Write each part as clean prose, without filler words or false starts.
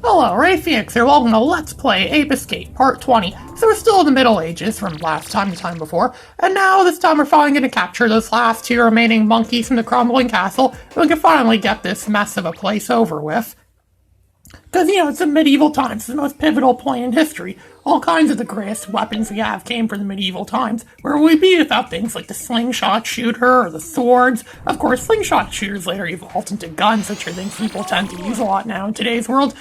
Hello, Ray Phoenix here, welcome to Let's Play Ape Escape Part 20. So we're still in the Middle Ages from last time, the time before, and now this time we're finally going to capture those last two remaining monkeys from the crumbling castle, and we can finally get this mess of a place over with. Because, it's the medieval times, it's the most pivotal point in history. All kinds of the greatest weapons we have came from the medieval times, where we be without things like the slingshot shooter or the swords. Of course, slingshot shooters later evolved into guns, which are things people tend to use a lot now in today's world.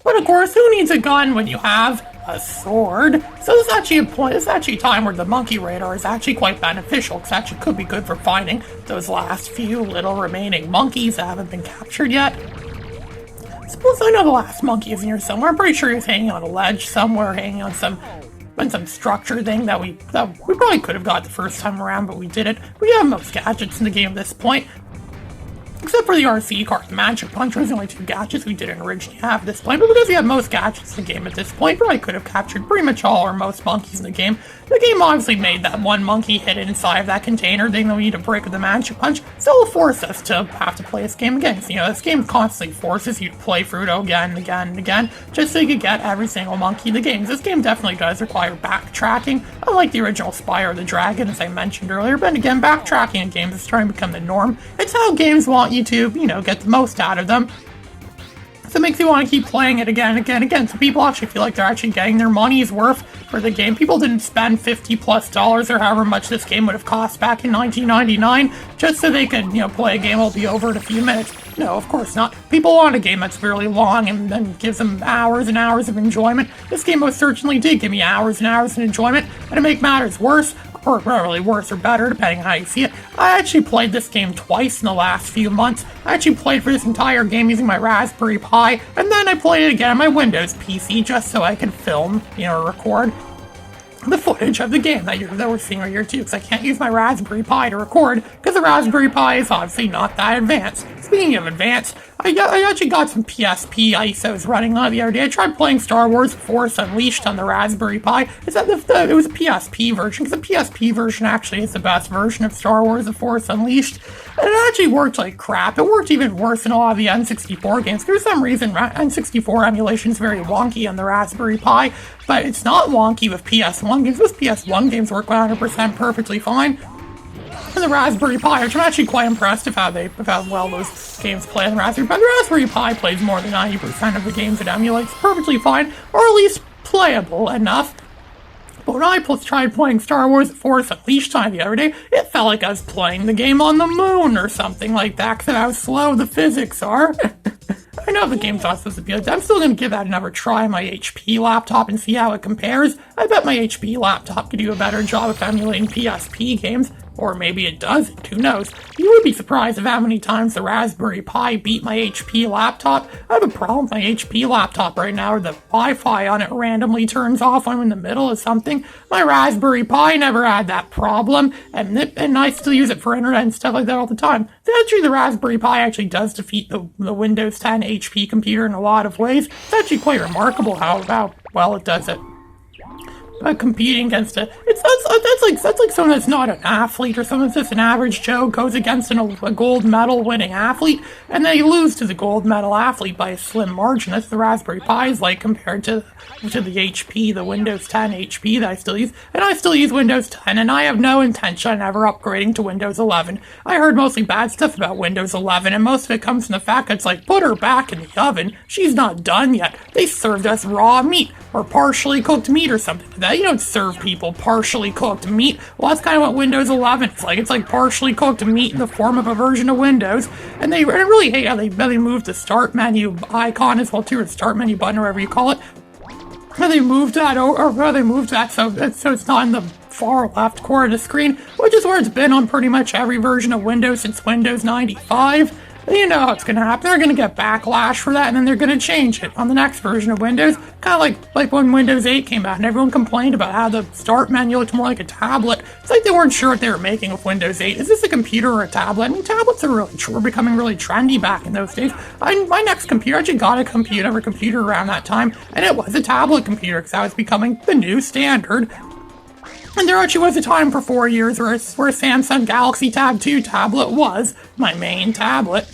But of course, who needs a gun when you have a sword? So this is actually a point, this is actually a time where the monkey radar is actually quite beneficial, because it actually could be good for finding those last few little remaining monkeys that haven't been captured yet. Suppose I know the last monkey is in here somewhere. I'm pretty sure he was hanging on a ledge somewhere, hanging on some structure thing that we probably could have got the first time around, but we didn't. We have most gadgets in the game at this point. Except for the RC card, the Magic Punch was the only two gadgets we didn't originally have at this point, but because we have most gadgets in the game at this point, probably could have captured pretty much all or most monkeys in the game. The game obviously made that one monkey hidden inside of that container thing that we need to break with the Magic Punch, so it'll force us to have to play this game again. So, this game constantly forces you to play Fruto again and again and again, just so you can get every single monkey in the game. This game definitely does require backtracking, unlike the original Spyro the Dragon, as I mentioned earlier, but again, backtracking in games is starting to become the norm. It's how games want you to, get the most out of them. So it makes you want to keep playing it again and again and again. So people actually feel like they're actually getting their money's worth for the game. People didn't spend $50+ or however much this game would have cost back in 1999 just so they could, play a game that'll be over in a few minutes. No, of course not. People want a game that's fairly long and then gives them hours and hours of enjoyment. This game most certainly did give me hours and hours of enjoyment, and to make matters worse, or probably worse or better, depending on how you see it, I actually played this game twice in the last few months. I actually played for this entire game using my Raspberry Pi, and then I played it again on my Windows PC just so I could film, record the footage of the game that we're seeing right here too, because I can't use my Raspberry Pi to record, because the Raspberry Pi is obviously not that advanced. Speaking of advanced, I actually got some PSP ISOs running on it the other day. I tried playing Star Wars Force Unleashed on the Raspberry Pi. It was a PSP version, because the PSP version actually is the best version of Star Wars The Force Unleashed. And it actually worked like crap. It worked even worse than a lot of the N64 games. For some reason, N64 emulation is very wonky on the Raspberry Pi, but it's not wonky with PS1 games. Those PS1 games work 100% perfectly fine. And the Raspberry Pi, which I'm actually quite impressed of how well those games play on the Raspberry Pi. The Raspberry Pi plays more than 90% of the games it emulates perfectly fine, or at least playable enough. But when I tried playing Star Wars Force Unleashed the other day, it felt like I was playing the game on the moon or something like that, because of how slow the physics are. I know the game's not supposed to be like that. I'm still going to give that another try on my HP laptop and see how it compares. I bet my HP laptop could do a better job of emulating PSP games. Or maybe it doesn't, who knows? You would be surprised of how many times the Raspberry Pi beat my HP laptop. I have a problem with my HP laptop right now, where the Wi-Fi on it randomly turns off when I'm in the middle of something. My Raspberry Pi never had that problem, and I still use it for internet and stuff like that all the time. So actually, the Raspberry Pi actually does defeat the Windows 10 HP computer in a lot of ways. It's actually quite remarkable how well it does it. Competing against it. That's like someone that's not an athlete, or someone that's just an average Joe goes against a gold medal winning athlete, and they lose to the gold medal athlete by a slim margin. That's the Raspberry Pi is like compared to the HP, the Windows 10 HP that I still use. And I still use Windows 10, and I have no intention of ever upgrading to Windows 11. I heard mostly bad stuff about Windows 11, and most of it comes from the fact that it's like, put her back in the oven. She's not done yet. They served us raw meat, or partially cooked meat, or something like that. You don't serve people partially cooked meat. Well, that's kind of what Windows 11 is like. It's like partially cooked meat in the form of a version of Windows. And I really hate how they moved the start menu icon as well too, or the start menu button, or whatever you call it. How they moved that, so it's not in the far left corner of the screen, which is where it's been on pretty much every version of Windows since Windows 95. You know how it's going to happen. They're going to get backlash for that, and then they're going to change it on the next version of Windows. Kind of like when Windows 8 came out, and everyone complained about how the start menu looked more like a tablet. It's like they weren't sure what they were making with Windows 8. Is this a computer or a tablet? I mean, tablets were becoming really trendy back in those days. My next computer, I actually got a computer around that time, and it was a tablet computer, because that was becoming the new standard. And there actually was a time for 4 years where Samsung Galaxy Tab 2 tablet was my main tablet.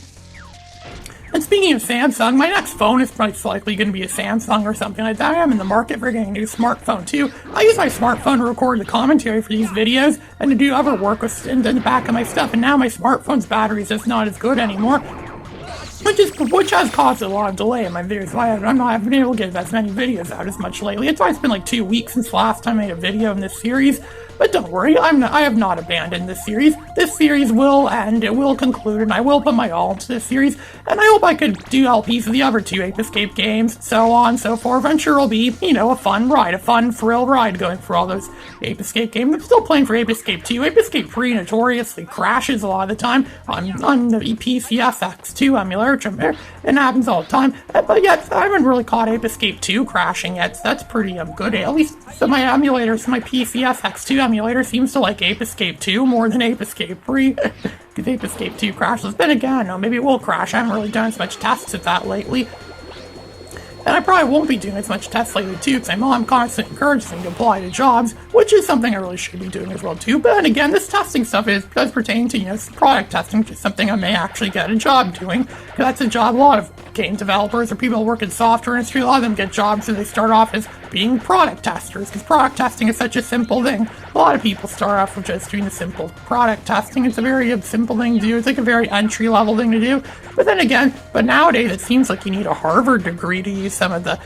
And speaking of Samsung, my next phone is most likely going to be a Samsung or something like that. I am in the market for getting a new smartphone too. I use my smartphone to record the commentary for these videos and to do other work with in the back of my stuff, and now my smartphone's battery is just not as good anymore. Which has caused a lot of delay in my videos. I haven't been able to get as many videos out as much lately. It's been like 2 weeks since last time I made a video in this series. But don't worry, I have not abandoned this series. This series will end, it will conclude, and I will put my all into this series. And I hope I could do LPs of the other 2 Ape Escape games, so on and so forth. I'm sure it'll be, a fun ride, a fun thrill ride going through all those Ape Escape games. I'm still playing for Ape Escape 2. Ape Escape 3 notoriously crashes a lot of the time on the PCSX2 emulator, which it happens all the time. But yet, I haven't really caught Ape Escape 2 crashing yet, so that's pretty good. At least so my emulators, my PCSX2 emulator seems to like Ape Escape 2 more than Ape Escape 3. Because Ape Escape 2 crashes. Then again, I don't know, maybe it will crash. I haven't really done as much tests of that lately. And I probably won't be doing as much tests lately too, because I'm constantly encouraging to apply to jobs, which is something I really should be doing as well too. But then again, this testing stuff does pertain to, product testing, which is something I may actually get a job doing. Because that's a job a lot of game developers or people who work in software industry, a lot of them get jobs and they start off as being product testers, because product testing is such a simple thing. A lot of people start off with just doing the simple product testing. It's a very simple thing to do. It's like a very entry-level thing to do. But then again, nowadays it seems like you need a Harvard degree to use some of the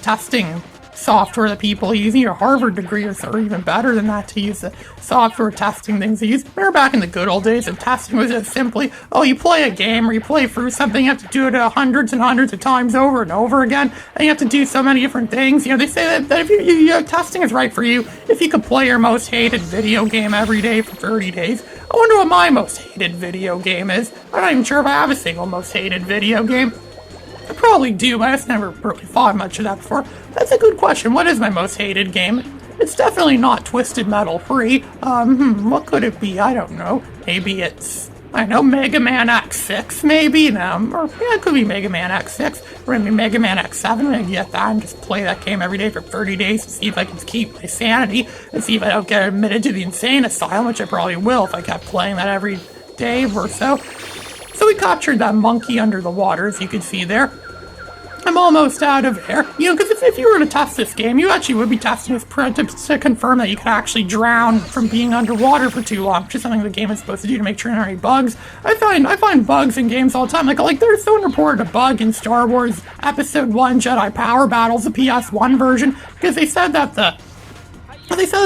testing software that people use. You need a Harvard degree or even better than that to use the software testing things they use. Remember back in the good old days of testing was just simply, you play a game or you play through something, you have to do it hundreds and hundreds of times over and over again, and you have to do so many different things. They say that if you testing is right for you, if you could play your most hated video game every day for 30 days. I wonder what my most hated video game is. I'm not even sure if I have a single most hated video game. I probably do, but I've never really thought much of that before. That's a good question. What is my most hated game? It's definitely not Twisted Metal 3. What could it be? I don't know. Maybe it's, Mega Man X6, maybe? It could be Mega Man X6, or maybe Mega Man X7. Maybe get that and just play that game every day for 30 days to see if I can keep my sanity, and see if I don't get admitted to the insane asylum, which I probably will if I kept playing that every day or so. So we captured that monkey under the water, as you can see there. I'm almost out of air. Because if you were to test this game, you actually would be testing this to confirm that you could actually drown from being underwater for too long, which is something the game is supposed to do to make sure there aren't any bugs. I find bugs in games all the time. Like there's someone reported a bug in Star Wars Episode 1 Jedi Power Battles, the PS1 version, because they said that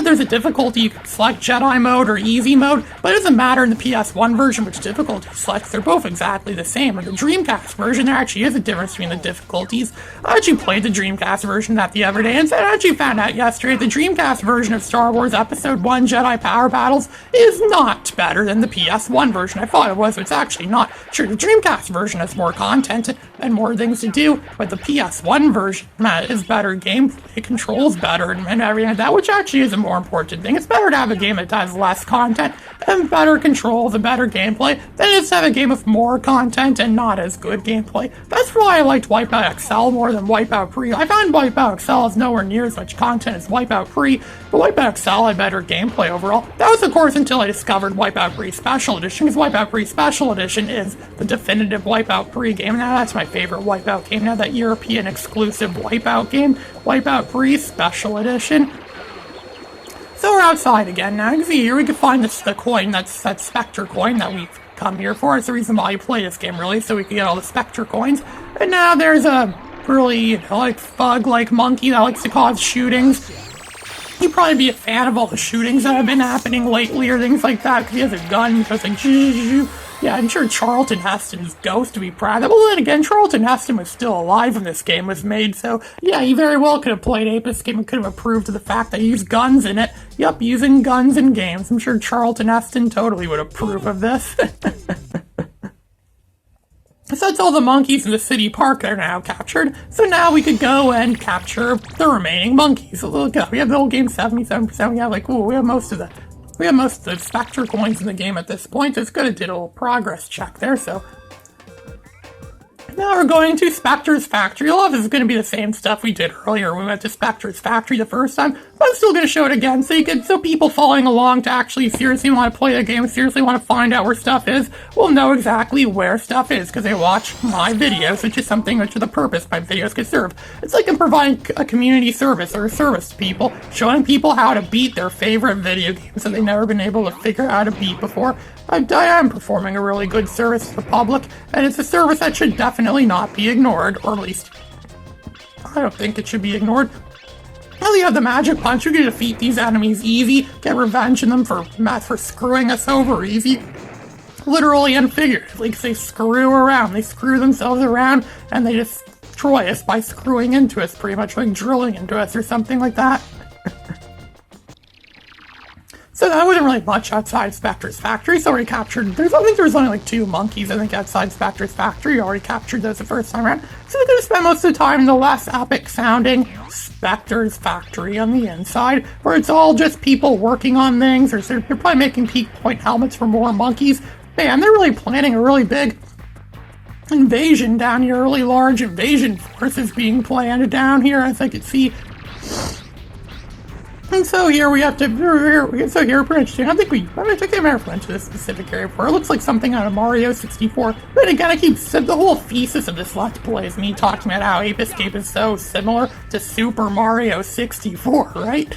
there's a difficulty, you can select Jedi mode or easy mode, but it doesn't matter in the PS1 version which difficulty you select, they're both exactly the same. In the Dreamcast version, there actually is a difference between the difficulties. I actually played the Dreamcast version the other day, and I actually found out yesterday the Dreamcast version of Star Wars Episode 1 Jedi Power Battles is not better than the PS1 version. I thought it was, but it's actually not. Sure, the Dreamcast version has more content and more things to do, but the PS1 version is better gameplay, it controls better, and everything like that, which actually is a more important thing. It's better to have a game that has less content and better controls and better gameplay than it is to have a game with more content and not as good gameplay. That's why I liked Wipeout XL more than Wipeout Pre. I found Wipeout XL has nowhere near as much content as Wipeout Pre, but Wipeout XL had better gameplay overall. That was, of course, until I discovered Wipeout Pre Special Edition, because Wipeout Pre Special Edition is the definitive Wipeout Pre game. Now that's my favorite Wipeout game, now that European exclusive Wipeout game, Wipeout Pre Special Edition. So we're outside again now. You can see here we can find the coin, that's that Spectre coin that we've come here for. It's the reason why you play this game, really, so we can get all the Spectre coins. And now there's a really, thug-like monkey that likes to cause shootings. You'd probably be a fan of all the shootings that have been happening lately or things like that, because he has a gun, so it's like, yeah, I'm sure Charlton Heston's ghost to be proud of. Well, then again, Charlton Heston was still alive when this game was made, so yeah, he very well could have played Ape Escape and could have approved of the fact that he used guns in it. Yep, using guns in games. I'm sure Charlton Heston totally would approve of this. So that's all the monkeys in the city park that are now captured. So now we could go and capture the remaining monkeys. So look up, we have the whole game 77%. We have most of the Spectre coins in the game at this point. So it's good it did a little progress check there, so Now we're going to Spectre's Factory. A lot of this is going to be the same stuff we did earlier when we went to Spectre's Factory the first time, but I'm still going to show it again so people following along to actually seriously want to play the game, seriously want to find out where stuff is, will know exactly where stuff is because they watch my videos, which is the purpose my videos could serve. It's like I'm providing a community service or a service to people, showing people how to beat their favorite video games that they've never been able to figure out how to beat before. I am performing a really good service to the public, and it's a service that should definitely not be ignored, or at least I don't think it should be ignored. Now you have the magic punch, you can defeat these enemies easy, get revenge on them for screwing us over easy. Literally and figuratively, because they screw around, they screw themselves around, and they destroy us by screwing into us, pretty much like drilling into us or something like that. So that wasn't really much outside Spectre's Factory, so I already captured, I think there was only like 2 monkeys, I think, outside Spectre's Factory. I already captured those the first time around. So we're going to spend most of the time in the less epic sounding Spectre's Factory on the inside, where it's all just people working on things, or they're probably making peak point helmets for more monkeys. Man, they're really planning a really big invasion down here, really large invasion forces being planned down here, as I could see. And so here we have to, so here pretty interesting. I think I've never went to this specific area before. It looks like something out of Mario 64. But again, the whole thesis of this Let's Play is me talking about how Ape Escape is so similar to Super Mario 64, right?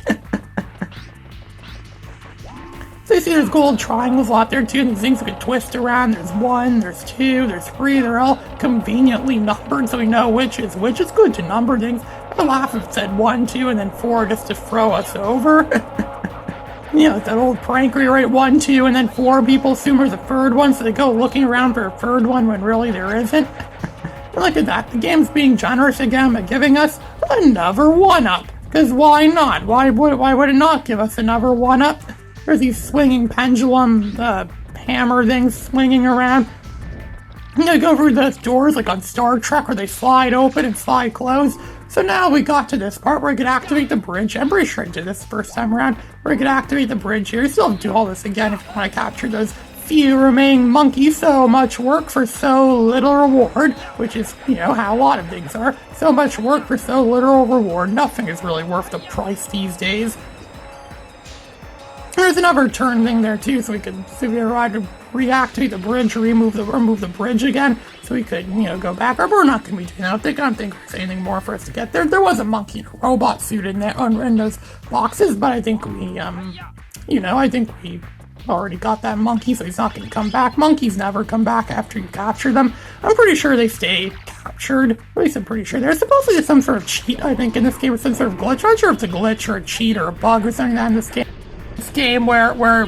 So you see there's gold triangles out there too, and these things you can twist around. There's 1, there's 2, there's 3, they're all conveniently numbered so we know which is which. It's good to number things. I'd laugh if it said 1, 2, and then 4 just to throw us over. You know, that old prank where you write 1, 2, and then 4, people assume there's a third one, so they go looking around for a third one when really there isn't. And look at that, the game's being generous again by giving us another 1-up. Because why not? Why would it not give us another 1-up? There's these swinging pendulum hammer things swinging around. You know, go through those doors like on Star Trek where they slide open and slide closed. So now we got to this part where we could activate the bridge. I'm pretty sure I did this the first time around. Where we could activate the bridge here. You still have to do all this again if you want to capture those few remaining monkeys. So much work for so little reward, which is, you know, how a lot of things are. So much work for so little reward. Nothing is really worth the price these days. There's another turn thing there too, so we could reactivate the bridge or remove the bridge again, so we could, you know, go back. Or we're not going to be doing that. I don't think there's anything more for us to get there. There was a monkey in a robot suit in there in those boxes, but I think we, I think we already got that monkey, so he's not going to come back. Monkeys never come back after you capture them. I'm pretty sure they stay captured. At least I'm pretty sure. There's supposedly some sort of cheat, I think, in this game, with some sort of glitch. I'm not sure if it's a glitch or a cheat or a bug or something like that in this game. Where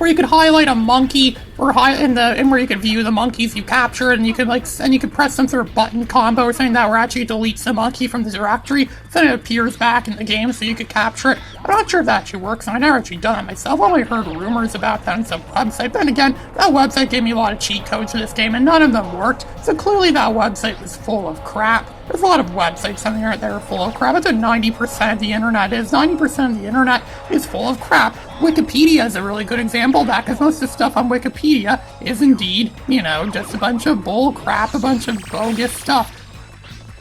you could highlight a monkey or where you could view the monkeys you captured, and you could press some sort of button combo or something that where actually deletes the monkey from the directory, so then it appears back in the game so you could capture it. I'm not sure if that actually works, and I've never actually done it myself. I've only heard rumors about that on some website. Then again, that website gave me a lot of cheat codes for this game, and none of them worked. So clearly that website was full of crap. There's a lot of websites on there that are full of crap. That's what 90% of the internet is. 90% of the internet is full of crap. Wikipedia is a really good example of that, because most of the stuff on Wikipedia is indeed, just a bunch of bull crap, a bunch of bogus stuff.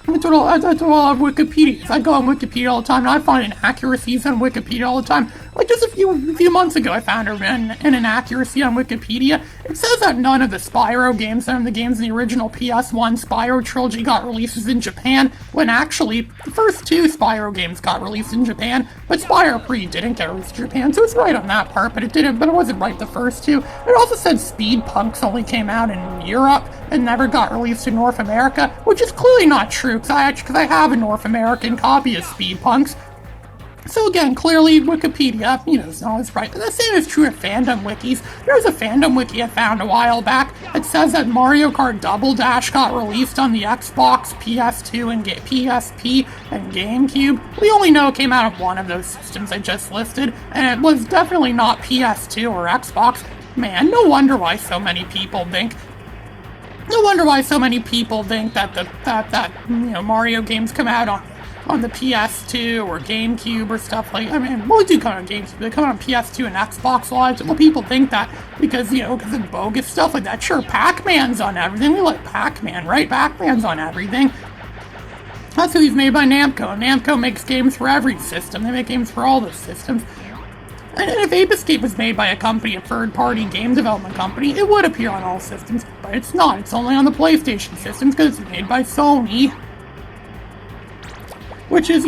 That's what I love Wikipedia. I go on Wikipedia all the time, and I find inaccuracies on Wikipedia all the time. Like just a few months ago, I found an inaccuracy on Wikipedia. It says that none of the Spyro games, none of the games in the original PS1 Spyro trilogy got releases in Japan, when actually the first 2 Spyro games got released in Japan, but Spyro 3 didn't get released in Japan, so it's right on that part, but it wasn't right the first 2. It also said Speed Punks only came out in Europe and never got released in North America, which is clearly not true, because I have a North American copy of Speed Punks. So again, clearly Wikipedia, is not always right. But the same is true of fandom wikis. There's a fandom wiki I found a while back that says that Mario Kart Double Dash got released on the Xbox, PS2, and PSP, and GameCube. We only know it came out of one of those systems I just listed, and it was definitely not PS2 or Xbox. Man, no wonder why so many people think that Mario games come out on the PS2 or GameCube or stuff like. I mean, well, they do come out on GameCube. They come out on PS2 and Xbox Live. Well, people think that because because of bogus stuff like that. Sure, Pac-Man's on everything. We like Pac-Man, right? Pac-Man's on everything. That's who he's made by Namco. Namco makes games for every system. They make games for all the systems. And if Ape Escape was made by a company, a third-party game development company, it would appear on all systems, but it's not. It's only on the PlayStation systems because it's made by Sony. Which is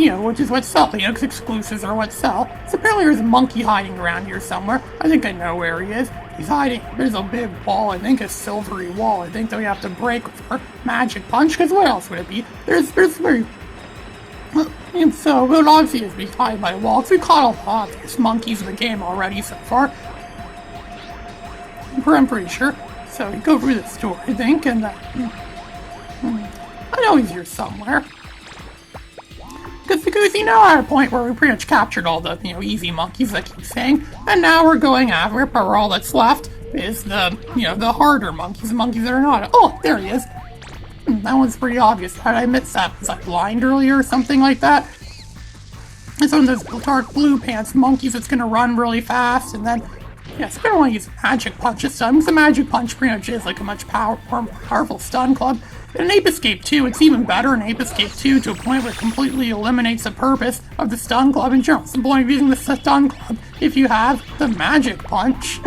what sells. Because exclusives are what sell. So apparently there's a monkey hiding around here somewhere. I think I know where he is. He's hiding. There's a big wall, I think a silvery wall, I think that we have to break with our magic punch, because what else would it be? There's very... And so, it obviously is behind my wall, because we caught a lot of these monkeys in the game already so far. I'm pretty sure. So, we go through this door, I think, and I know he's here somewhere. Because at a point where we pretty much captured all the, easy monkeys, I keep saying, and now we're going after it, but all that's left is the, the harder monkeys, the monkeys that are not. Oh, there he is. That one's pretty obvious. How did I miss that? Was I blind earlier or something like that? It's one of those dark blue pants monkeys that's gonna run really fast, and then, it's gonna want to use magic punch this time, because the magic punch pretty much is like a much more powerful stun club. In Ape Escape 2, it's even better in Ape Escape 2 to a point where it completely eliminates the purpose of the stun club in general. What's the point of using the stun club if you have the magic punch?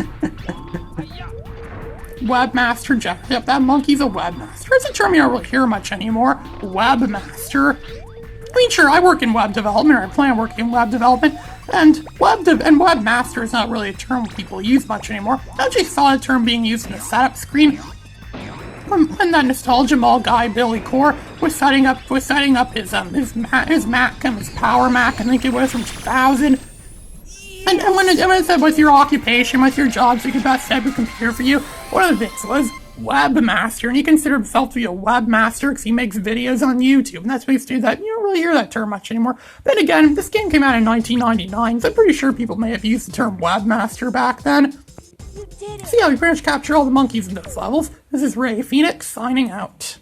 Webmaster Jeff. Yep, that monkey's a webmaster. It's a term you don't really hear much anymore. Webmaster. I mean, sure, I work in web development, or I plan on working in web development, and webmaster is not really a term people use much anymore. I actually saw a term being used in the setup screen when that Nostalgia Mall guy, Billy Core, was setting up his Mac and his Power Mac, I think it was from 2000. And when it said, what's your occupation, what's your job, so you can best set up your computer for you, one of the things was webmaster, and he considered himself to be a webmaster because he makes videos on YouTube, and that's basically that. You don't really hear that term much anymore. But again, this game came out in 1999, so I'm pretty sure people may have used the term webmaster back then. You did it. So yeah, we pretty much captured all the monkeys in those levels. This is Ray Phoenix signing out.